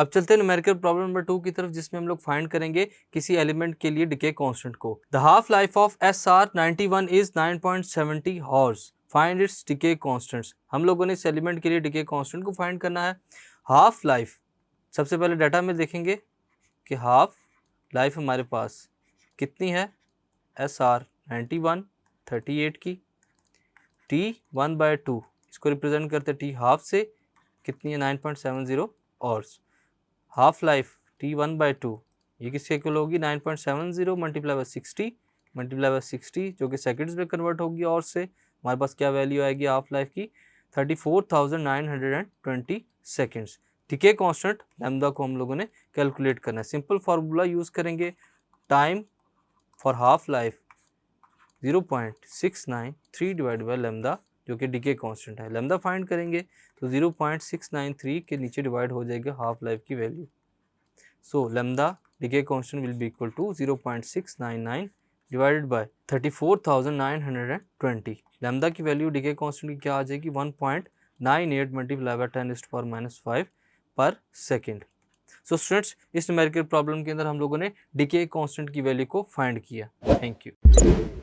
अब चलते हैं न्यूमेरिकल प्रॉब्लम नंबर 2 की तरफ, जिसमें हम लोग फाइंड करेंगे किसी एलिमेंट के लिए डिके कांस्टेंट को। The half life of SR91 is 9.70 horse, find its decay constants. हम लोगों ने इस एलिमेंट के लिए डिके कांस्टेंट को फाइंड करना है। हाफ लाइफ, सबसे पहले डाटा में देखेंगे कि हाफ लाइफ हमारे पास कितनी है, SR91 38 की, T 1/2 इसको रिप्रेजेंट करते T हाफ से, कितनी है 9.70 हॉर्स। हाफ लाइफ T 1/2 ये किसके इक्वल होगी, 9.70 मल्टीप्लाई बाय 60 जो कि सेकंड्स में कन्वर्ट होगी और से हमारे पास क्या वैल्यू आएगी हाफ लाइफ की, 34,920 सेकंड्स। डिके कांस्टेंट लैम्डा को हम लोगों ने कैलकुलेट करना है। सिंपल फार्मूला यूज़ करेंगे, time for half life 0.693 divide by lambda जो कि डिके कांस्टेंट है। लैम्डा फाइंड करेंगे तो 0.693 के नीचे डिवाइड हो जाएगा हाफ लाइफ की value. So lambda decay constant will be equal to 0.699 divided by 34,920। Lambda की वैल्यू डिके कांस्टेंट की क्या आ जाएगी, 1.98 multiply by 10⁻⁵ per second. So students, इस न्यूमेरिकल प्रॉब्लम के अंदर हम लोगों ने डिके कांस्टेंट की वैल्यू को फाइंड किया। Thank you.